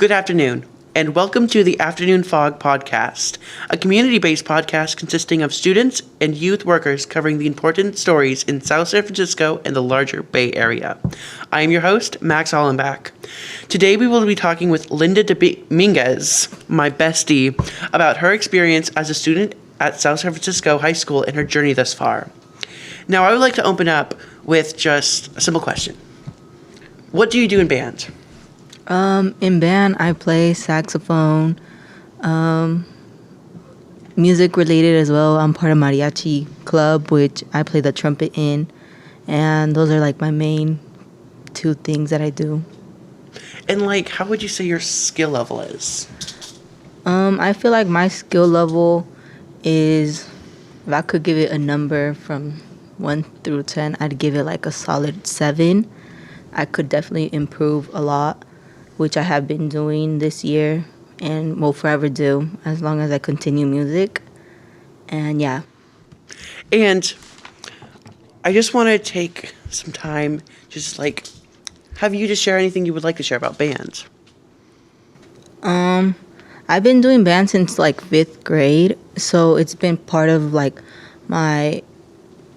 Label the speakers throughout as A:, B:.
A: Good afternoon, and welcome to the Afternoon Fog podcast, a community-based podcast consisting of students and youth workers covering the important stories in South San Francisco and the larger Bay Area. I am your host, Max Hollenback. Today we will be talking with Linda Dominguez, my bestie, about her experience as a student at South San Francisco High School and her journey thus far. Now, I would like to open up with just a simple question. What do you do in band?
B: In band, I play saxophone, music related as well. I'm part of mariachi club, which I play the trumpet in, and those are like my main two things that I do.
A: And how would you say your skill level is?
B: I feel like my skill level is, if I could give it a number from 1 through 10, I'd give it like a solid 7. I could definitely improve a lot, which I have been doing this year and will forever do as long as I continue music. And yeah.
A: And I just want to take some time, just have you just share anything you would like to share about band.
B: I've been doing band since 5th grade, so it's been part of my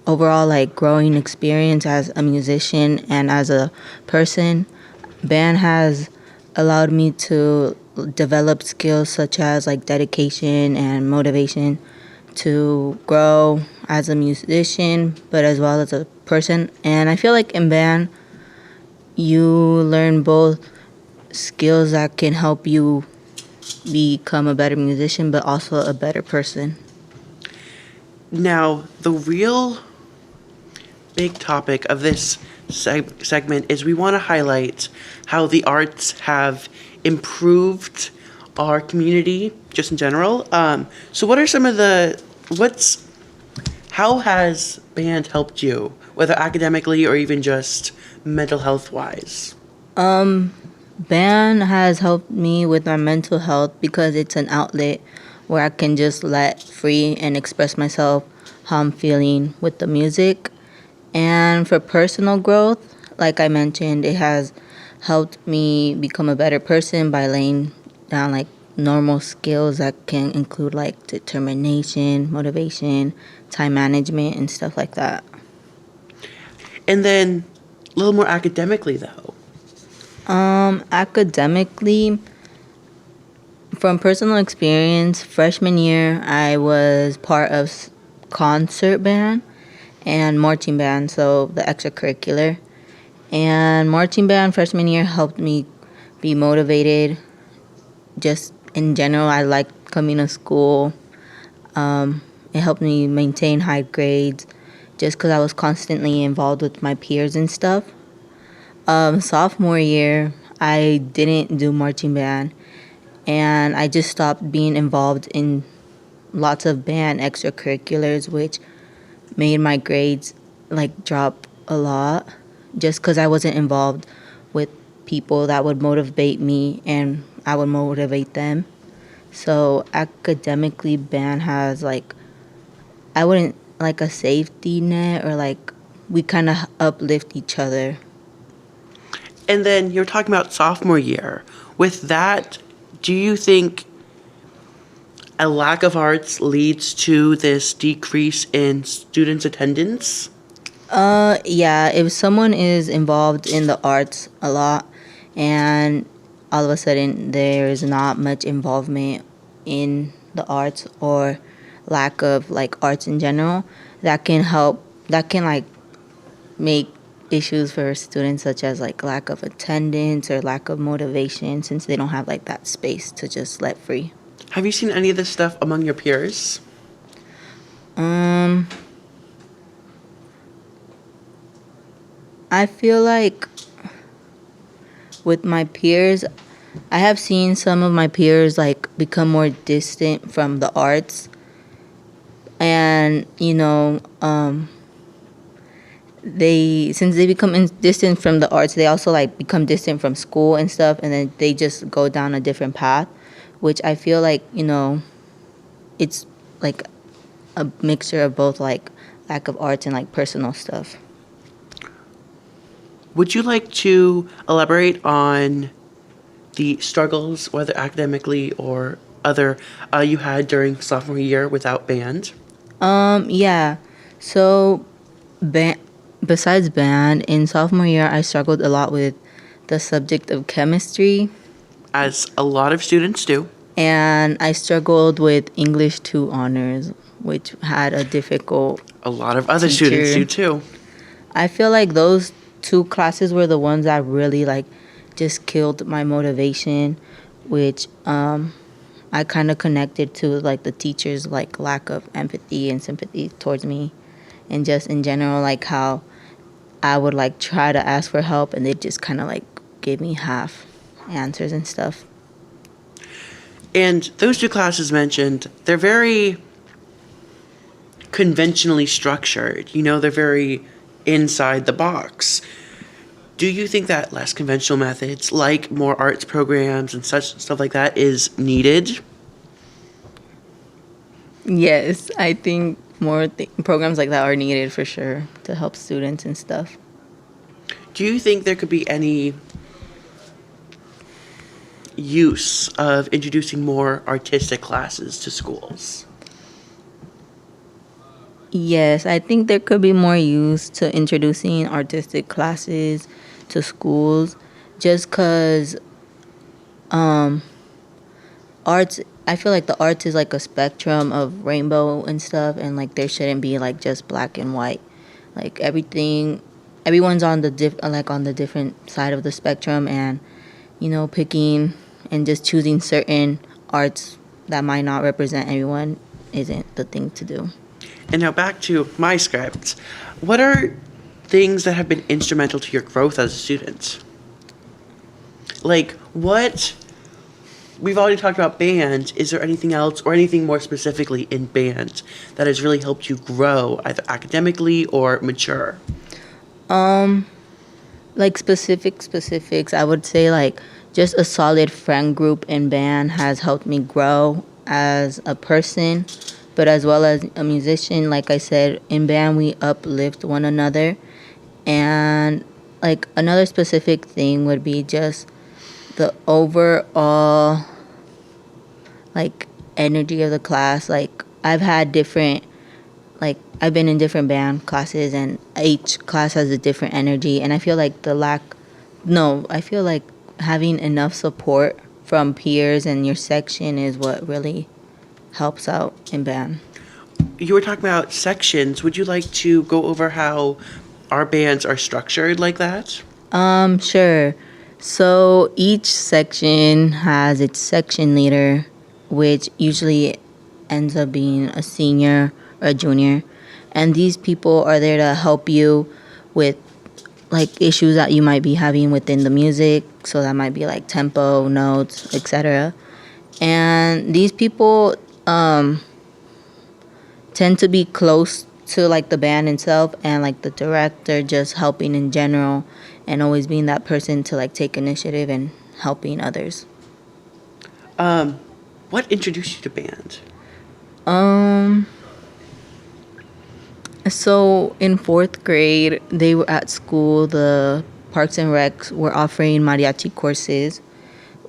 B: overall growing experience as a musician and as a person. Band has allowed me to develop skills such as dedication and motivation to grow as a musician, but as well as a person. And I feel like in band, you learn both skills that can help you become a better musician, but also a better person.
A: Now, the real big topic of this segment is we want to highlight how the arts have improved our community just in general. So what are some of how has band helped you, whether academically or even just mental health wise?
B: Band has helped me with my mental health because it's an outlet where I can just let free and express myself, how I'm feeling with the music. And for personal growth, like I mentioned, it has helped me become a better person by laying down normal skills that can include determination, motivation, time management, and stuff like that.
A: And then a little more academically though.
B: Academically, from personal experience, freshman year I was part of concert band and marching band, so the extracurricular. And marching band freshman year helped me be motivated. Just in general, I liked coming to school. It helped me maintain high grades just because I was constantly involved with my peers and stuff. Sophomore year, I didn't do marching band, and I just stopped being involved in lots of band extracurriculars, which made my grades drop a lot just because I wasn't involved with people that would motivate me and I would motivate them. So academically, band has I wouldn't a safety net, or we kind of uplift each other.
A: And then you're talking about sophomore year. With that, do you think a lack of arts leads to this decrease in students' attendance?
B: Yeah, if someone is involved in the arts a lot and all of a sudden there is not much involvement in the arts or lack of arts in general, that can make issues for students such as lack of attendance or lack of motivation, since they don't have that space to just let free.
A: Have you seen any of this stuff among your peers?
B: I feel with my peers, I have seen some of my peers become more distant from the arts. And, since they become distant from the arts, they also become distant from school and stuff, and then they just go down a different path, which I feel it's a mixture of both lack of arts and personal stuff.
A: Would you like to elaborate on the struggles, whether academically or other, you had during sophomore year without band?
B: Yeah. So, besides band, in sophomore year, I struggled a lot with the subject of chemistry,
A: As a lot of students do.
B: and I struggled with English 2 honors, which had a difficult
A: A lot of other students do
B: teacher.
A: too.
B: I feel like those 2 classes were the ones that really like just killed my motivation, which I kind of connected to like the teachers' like lack of empathy and sympathy towards me, and just in general like how I would like try to ask for help and they just kind of like gave me half answers and stuff.
A: And those two classes mentioned, they're very conventionally structured. They're very inside the box. Do you think that less conventional methods, like more arts programs and such stuff like that, is needed?
B: Yes, I think more programs like that are needed for sure to help students and stuff.
A: Do you think there could be any use of introducing more artistic classes to schools?
B: Yes, I think there could be more use to introducing artistic classes to schools just because arts, I feel like the arts is like a spectrum of rainbow and stuff, and like there shouldn't be like just black and white. Like everyone's on the on the different side of the spectrum, and picking and just choosing certain arts that might not represent everyone isn't the thing to do.
A: And now back to my script. What are things that have been instrumental to your growth as a student? Like, what? We've already talked about band. Is there anything else or anything more specifically in band that has really helped you grow, either academically or mature?
B: Like specifics, I would say like just a solid friend group in band has helped me grow as a person, but as well as a musician. Like I said, in band we uplift one another, and like another specific thing would be just the overall like energy of the class. Like I've been in different band classes, and each class has a different energy, and I feel like I feel like having enough support from peers and your section is what really helps out in band.
A: You were talking about sections. Would you like to go over how our bands are structured like that?
B: Sure. So each section has its section leader, which usually ends up being a senior or a junior. And these people are there to help you with like issues that you might be having within the music. So that might be like tempo, notes, etc. And these people tend to be close to like the band itself, and like the director just helping in general and always being that person to like take initiative and helping others.
A: What introduced you to band?
B: So in 4th grade, they were at school, the Parks and Recs were offering mariachi courses,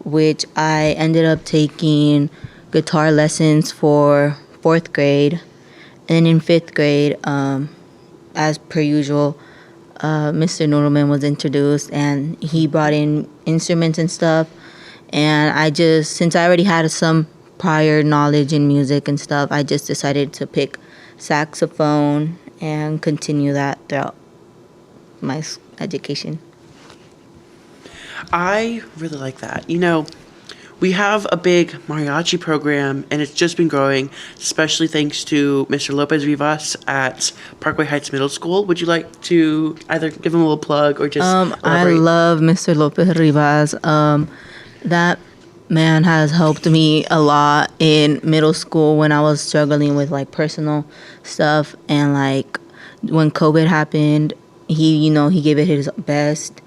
B: which I ended up taking guitar lessons for 4th grade. And in 5th grade, as per usual, Mr. Noodleman was introduced, and he brought in instruments and stuff. And since I already had some prior knowledge in music and stuff, I just decided to pick saxophone and continue that throughout my education.
A: I really like that. We have a big mariachi program, and it's just been growing, especially thanks to Mr. Lopez Rivas at Parkway Heights Middle School. Would you like to either give him a little plug or just
B: I
A: elaborate?
B: love Mr. Lopez Rivas. That man has helped me a lot in middle school when I was struggling with like personal stuff, and like when COVID happened, he gave it his best.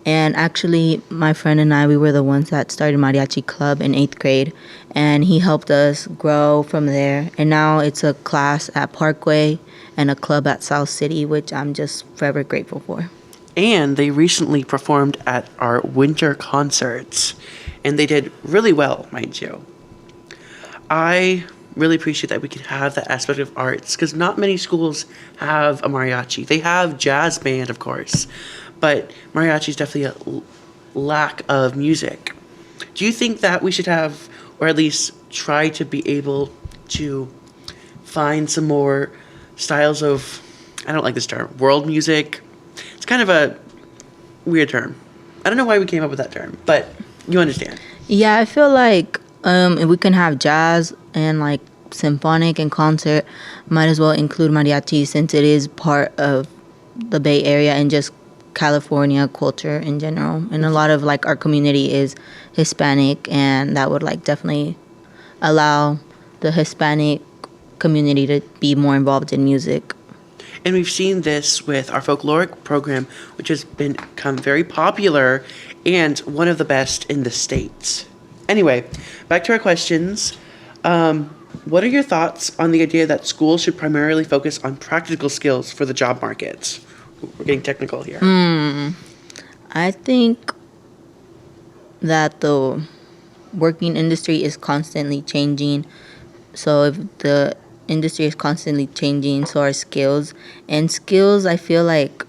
B: And actually, my friend and I, we were the ones that started Mariachi Club in 8th grade, and he helped us grow from there. And now it's a class at Parkway and a club at South City, which I'm just forever grateful for.
A: And they recently performed at our winter concerts. and they did really well, mind you. I really appreciate that we can have that aspect of arts because not many schools have a mariachi. They have jazz band, of course, but mariachi is definitely a lack of music. Do you think that we should have, or at least try to be able to find some more styles of, I don't like this term, world music? It's kind of a weird term. I don't know why we came up with that term, but you understand.
B: Yeah, I feel like if we can have jazz and like symphonic and concert, might as well include mariachi since it is part of the Bay Area and just California culture in general. And a lot of like our community is Hispanic, and that would like definitely allow the Hispanic community to be more involved in music.
A: And we've seen this with our folkloric program, which has become very popular and one of the best in the States. Anyway, back to our questions. What are your thoughts on the idea that schools should primarily focus on practical skills for the job market? We're getting technical here.
B: I think that the working industry is constantly changing. So if the industry is constantly changing, so are skills. And skills, I feel like,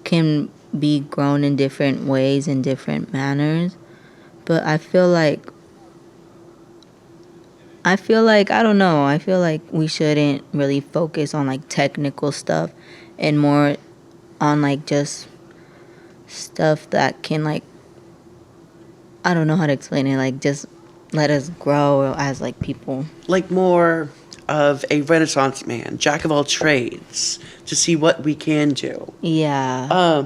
B: can be grown in different ways, in different manners. But I feel like, I don't know. I feel like we shouldn't really focus on like technical stuff and more on like just stuff that can like, I don't know how to explain it, like just let us grow as like people.
A: Like more of a Renaissance man, jack of all trades, to see what we can do.
B: Yeah.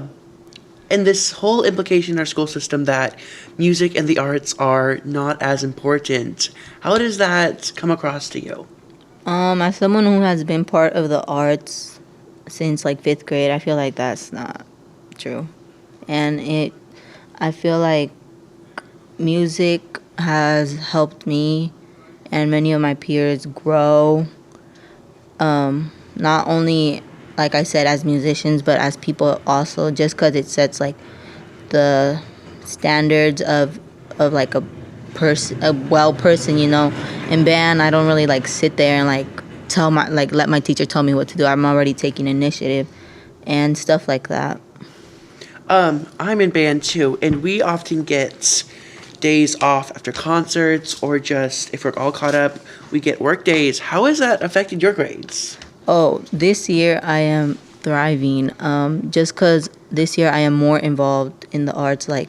A: And this whole implication in our school system that music and the arts are not as important, how does that come across to you?
B: As someone who has been part of the arts since like 5th grade, I feel like that's not true. And I feel like music has helped me and many of my peers grow, not only, like I said, as musicians, but as people also, just because it sets like the standards of like a person, you know. In band, I don't really like sit there and like let my teacher tell me what to do. I'm already taking initiative and stuff like that.
A: I'm in band too, and we often get days off after concerts, or just if we're all caught up, we get work days. How has that affected your grades?
B: Oh, this year I am thriving. Just because this year I am more involved in the arts. Like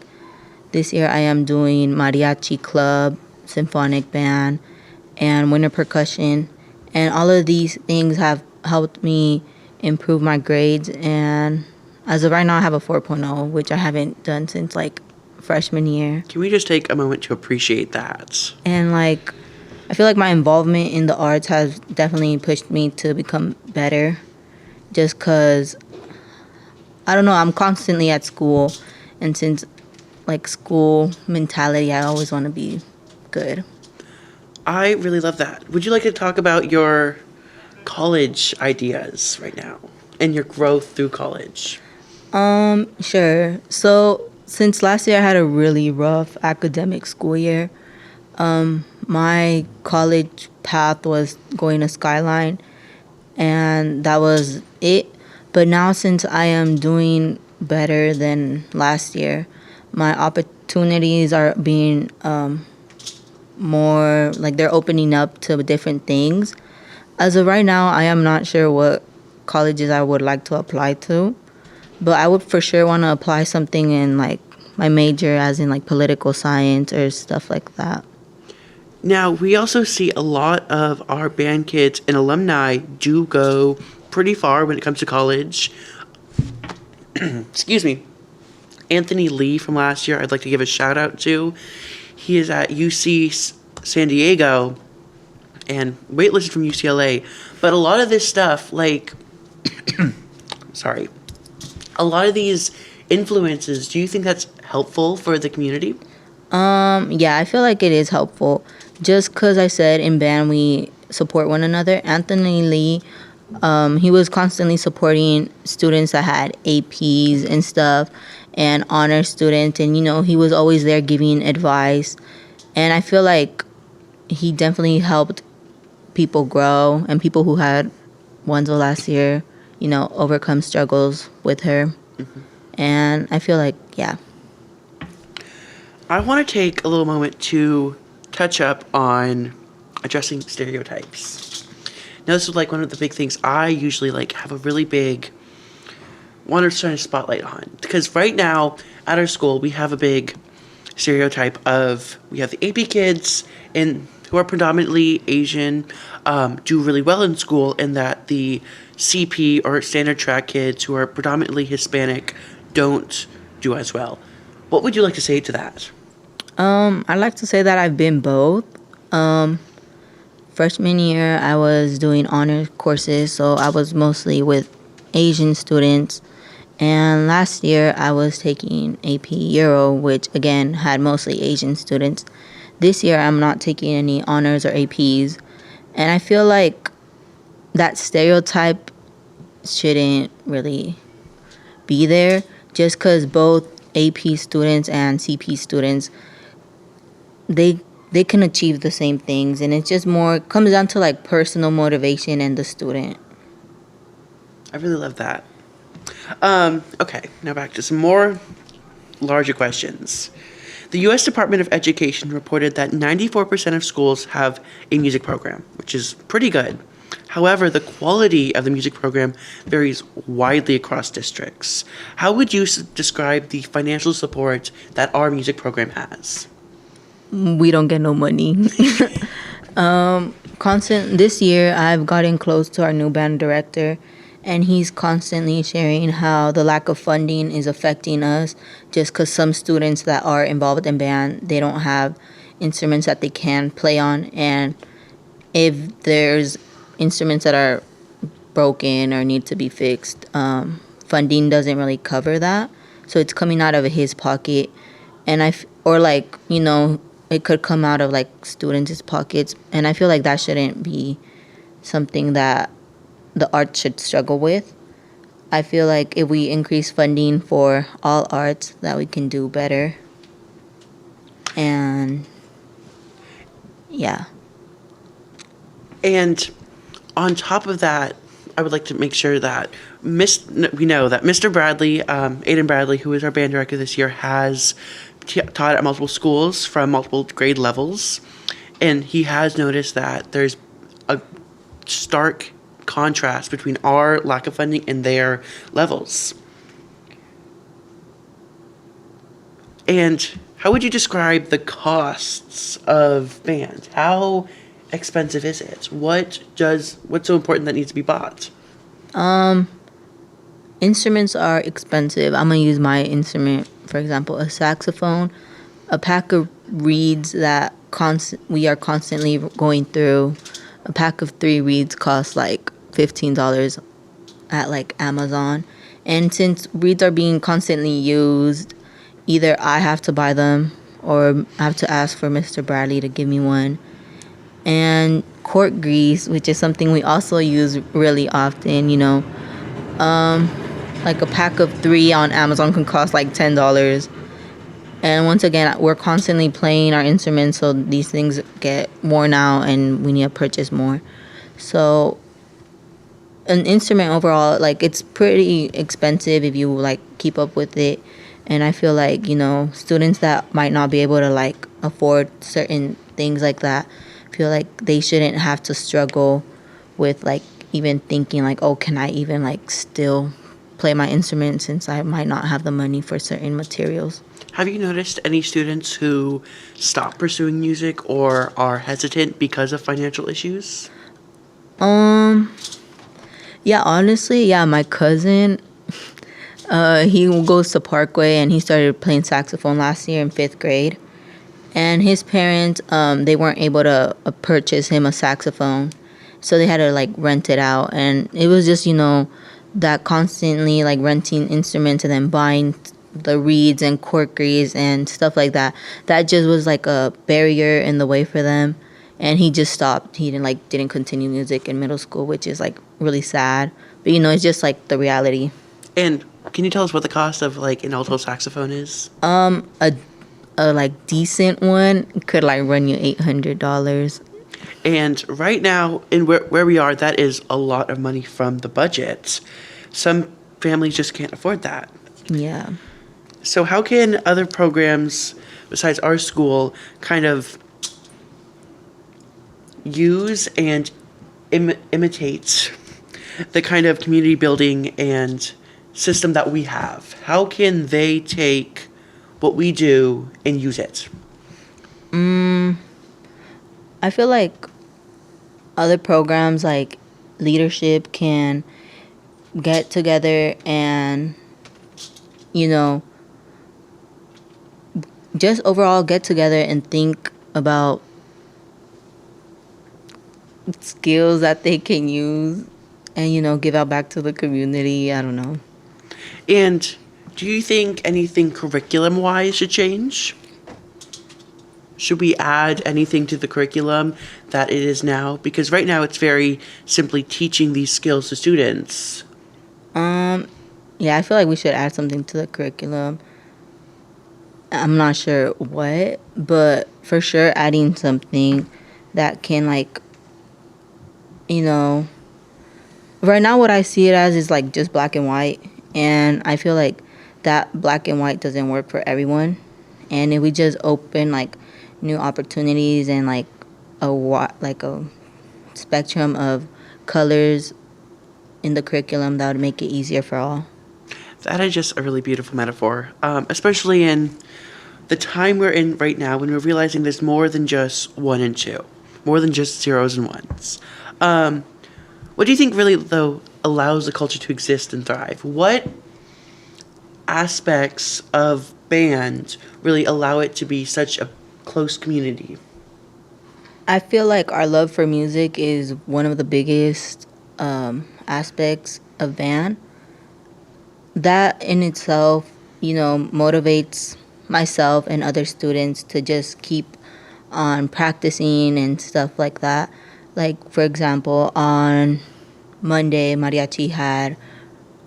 B: this year I am doing mariachi club, symphonic band, and winter percussion, and all of these things have helped me improve my grades. And as of right now, I have a 4.0, which I haven't done since like freshman year.
A: Can we just take a moment to appreciate that?
B: And like, I feel like my involvement in the arts has definitely pushed me to become better. Just because, I don't know, I'm constantly at school. And since like school mentality, I always want to be good.
A: I really love that. Would you like to talk about your college ideas right now and your growth through college?
B: Sure. So since last year I had a really rough academic school year, my college path was going to Skyline, and that was it. But now since I am doing better than last year, my opportunities are being more, like they're opening up to different things. As of right now, I am not sure what colleges I would like to apply to, but I would for sure want to apply something in like my major, as in like political science or stuff like that.
A: Now, we also see a lot of our band kids and alumni do go pretty far when it comes to college. Excuse me. Anthony Lee from last year, I'd like to give a shout out to. He is at UC San Diego and waitlisted from UCLA. But a lot of this stuff, like, sorry, a lot of these influences, do you think that's helpful for the community?
B: Yeah, I feel like it is helpful. Just because I said in band we support one another. Anthony Lee He was constantly supporting students that had APs and stuff and honor students. And, he was always there giving advice. And I feel like he definitely helped people grow and people who had ones of last year, overcome struggles with her. And I feel like, yeah.
A: I want to take a little moment to touch up on addressing stereotypes. Now, this is like one of the big things I usually like have a really big want to shine a spotlight on, because right now at our school we have a big stereotype of we have the AP kids and who are predominantly Asian do really well in school, and that the CP or standard track kids who are predominantly Hispanic don't do as well. What would you like to say to that?
B: I'd like to say that I've been both. Freshman year, I was doing honor courses, so I was mostly with Asian students. And last year, I was taking AP Euro, which again had mostly Asian students. This year, I'm not taking any honors or APs. And I feel like that stereotype shouldn't really be there, just because both AP students and CP students, they can achieve the same things, and it just more comes down to like personal motivation and the student.
A: I really love that. Okay, now back to some more larger questions. The U.S. Department of Education reported that 94% of schools have a music program, which is pretty good. However, the quality of the music program varies widely across districts. How would you describe the financial support that our music program has?
B: We don't get no money. This year, I've gotten close to our new band director, and he's constantly sharing how the lack of funding is affecting us, just because some students that are involved in band, they don't have instruments that they can play on, and if there's instruments that are broken or need to be fixed, funding doesn't really cover that, so it's coming out of his pocket. And it could come out of like students' pockets, and I feel like that shouldn't be something that the arts should struggle with. I feel like if we increase funding for all arts, that we can do better. And yeah.
A: And on top of that, I would like to make sure that we know that Mr. Bradley, Aiden Bradley, who is our band director this year, has taught at multiple schools from multiple grade levels, and he has noticed that there's a stark contrast between our lack of funding and their levels. And how would you describe the costs of band? How expensive is it? What's so important that needs to be bought?
B: Instruments are expensive. I'm gonna use my instrument, for example, a saxophone. A pack of reeds that we are constantly going through. A pack of 3 reeds costs like $15 at like Amazon. And since reeds are being constantly used, either I have to buy them or I have to ask for Mr. Bradley to give me one. And cork grease, which is something we also use really often, like a pack of 3 on Amazon can cost like $10. And once again, we're constantly playing our instruments, so these things get worn out and we need to purchase more. So an instrument overall, like, it's pretty expensive if you like keep up with it. And I feel like, students that might not be able to like afford certain things like that, feel like they shouldn't have to struggle with like even thinking like, oh, can I even like still play my instrument since I might not have the money for certain materials.
A: Have you noticed any students who stop pursuing music or are hesitant because of financial issues?
B: Yeah, honestly, yeah, my cousin, he goes to Parkway and he started playing saxophone last year in 5th grade. And his parents, they weren't able to purchase him a saxophone. So they had to like rent it out. And it was just, that constantly like renting instruments and then buying the reeds and cork reeds and stuff like that. That just was like a barrier in the way for them. And he just stopped. He didn't continue music in middle school, which is like really sad. But, it's just, like, the reality.
A: And can you tell us what the cost of like an alto saxophone is?
B: A like, decent one could, like, run you $800.
A: And right now, in where we are, that is a lot of money from the budget. Some families just can't afford that.
B: Yeah.
A: So how can other programs besides our school kind of use and imitate the kind of community building and system that we have? How can they take what we do and use it?
B: I feel like other programs like leadership can get together and, you know, just overall get together and think about skills that they can use and, give out back to the community. I don't know.
A: And do you think anything curriculum-wise should change? Should we add anything to the curriculum that it is now? Because right now it's very simply teaching these skills to students.
B: Yeah, I feel like we should add something to the curriculum. I'm not sure what, but for sure adding something that can, like, right now what I see it as is like just black and white, and I feel like that black and white doesn't work for everyone. And if we just open like new opportunities and like a spectrum of colors in the curriculum, that would make it easier for all.
A: That is just a really beautiful metaphor, especially in the time we're in right now when we're realizing there's more than just one and two, more than just zeros and ones. What do you think really, though, allows the culture to exist and thrive? What aspects of band really allow it to be such a close community?
B: I feel like our love for music is one of the biggest aspects of band. That in itself, motivates myself and other students to just keep on practicing and stuff like that. Like, for example, on Monday, mariachi had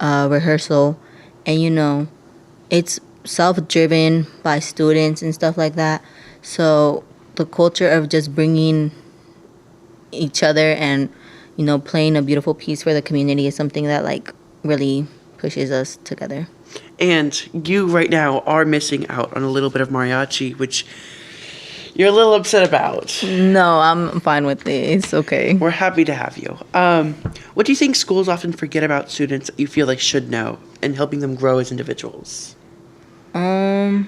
B: a rehearsal, and it's self-driven by students and stuff like that. So the culture of just bringing each other and, playing a beautiful piece for the community is something that, like, really pushes us together.
A: And you right now are missing out on a little bit of mariachi, which you're a little upset about.
B: No, I'm fine with it. It's okay.
A: We're happy to have you. What do you think schools often forget about students that you feel like should know in helping them grow as individuals?
B: I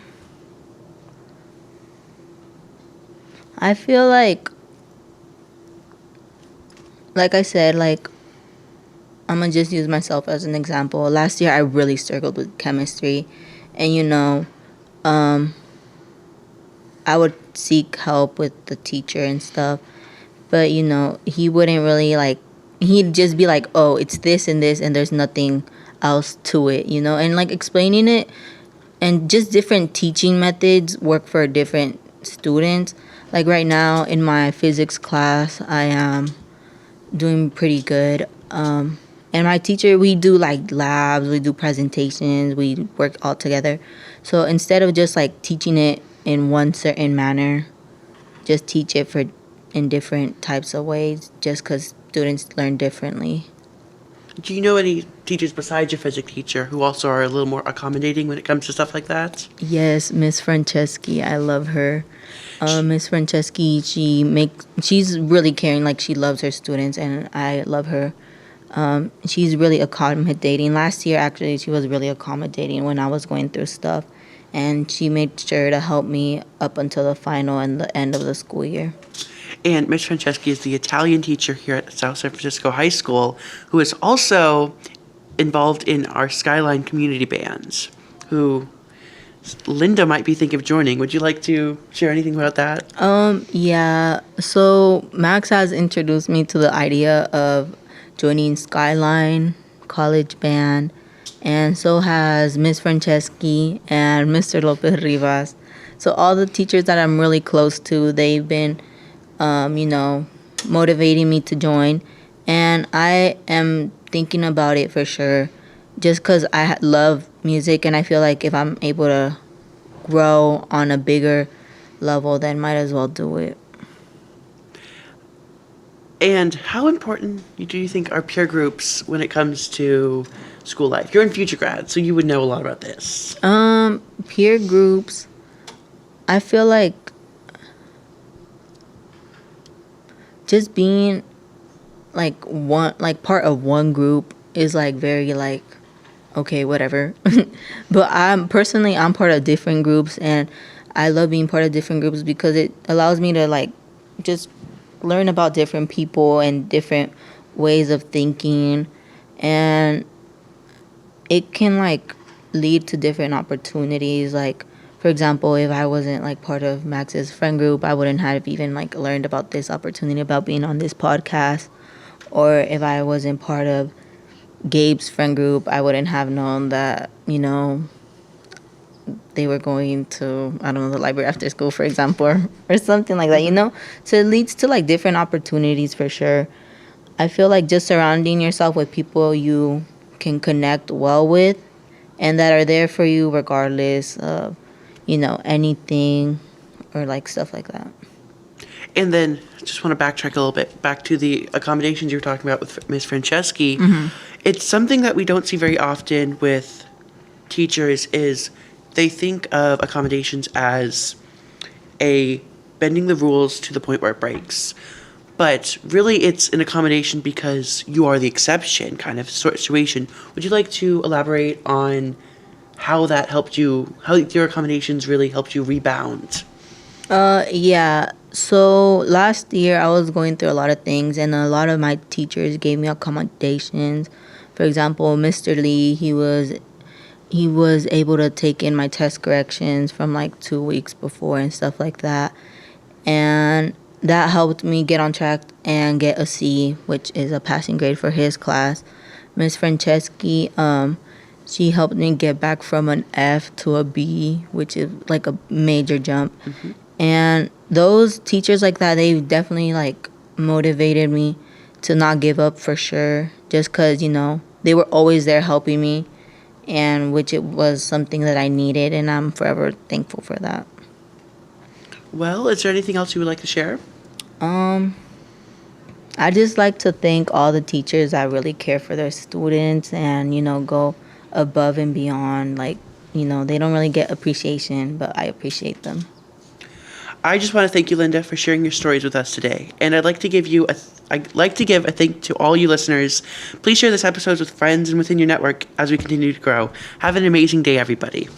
B: feel like I said, like, I'm going to just use myself as an example. Last year, I really struggled with chemistry. And, I would seek help with the teacher and stuff. But, he wouldn't really, like, he'd just be like, oh, it's this and this, and there's nothing else to it, And, like, explaining it and just different teaching methods work for different students. Like, right now, in my physics class, I am doing pretty good. And my teacher, we do like labs, we do presentations, we work all together. So instead of just like teaching it in one certain manner, just teach it in different types of ways, just because students learn differently.
A: Do you know any teachers besides your physics teacher who also are a little more accommodating when it comes to stuff like that?
B: Yes, Miss Franceschi, I love her. Miss Franceschi, she's really caring, like she loves her students, and I love her. She's really accommodating. Last year, actually, she was really accommodating when I was going through stuff. And she made sure to help me up until the final and the end of the school year.
A: And Miss Franceschi is the Italian teacher here at South San Francisco High School, who is also involved in our Skyline community bands, who Linda might be thinking of joining. Would you like to share anything about that?
B: Yeah. So Max has introduced me to the idea of joining Skyline College Band, and so has Miss Franceschi and Mr. Lopez Rivas. So all the teachers that I'm really close to, they've been, motivating me to join. And I am thinking about it for sure just because I love music, and I feel like if I'm able to grow on a bigger level, then might as well do it.
A: And how important do you think are peer groups when it comes to school life? You're in future grad, so you would know a lot about this.
B: Peer groups, I feel like just being part of one group is like very like okay, whatever. But I'm part of different groups, and I love being part of different groups because it allows me to like just learn about different people and different ways of thinking, and it can like lead to different opportunities. Like for example, if I wasn't like part of Max's friend group, I wouldn't have even like learned about this opportunity about being on this podcast. Or if I wasn't part of Gabe's friend group, I wouldn't have known that, they were going to, I don't know, the library after school, for example, or something like that. So it leads to like different opportunities for sure. I feel like just surrounding yourself with people you can connect well with and that are there for you regardless of, anything or like stuff like that.
A: And then just want to backtrack a little bit back to the accommodations you were talking about with Ms. Franceschi. It's something that we don't see very often with teachers is they think of accommodations as a bending the rules to the point where it breaks. But really it's an accommodation because you are the exception kind of situation. Would you like to elaborate on how your accommodations really helped you rebound?
B: Yeah. So last year I was going through a lot of things, and a lot of my teachers gave me accommodations. For example, Mr. Lee, he was able to take in my test corrections from like 2 weeks before and stuff like that, and that helped me get on track and get a C, which is a passing grade for his class. Miss Franceschi, she helped me get back from an F to a B, which is like a major jump. And those teachers like that, they definitely like motivated me to not give up for sure. Just because, they were always there helping me, and which it was something that I needed, and I'm forever thankful for that.
A: Well, is there anything else you would like to share?
B: I just like to thank all the teachers that really care for their students and, go above and beyond. Like, they don't really get appreciation, but I appreciate them.
A: I just want to thank you, Linda, for sharing your stories with us today. And I'd like to give a thank to all you listeners. Please share this episode with friends and within your network as we continue to grow. Have an amazing day, everybody.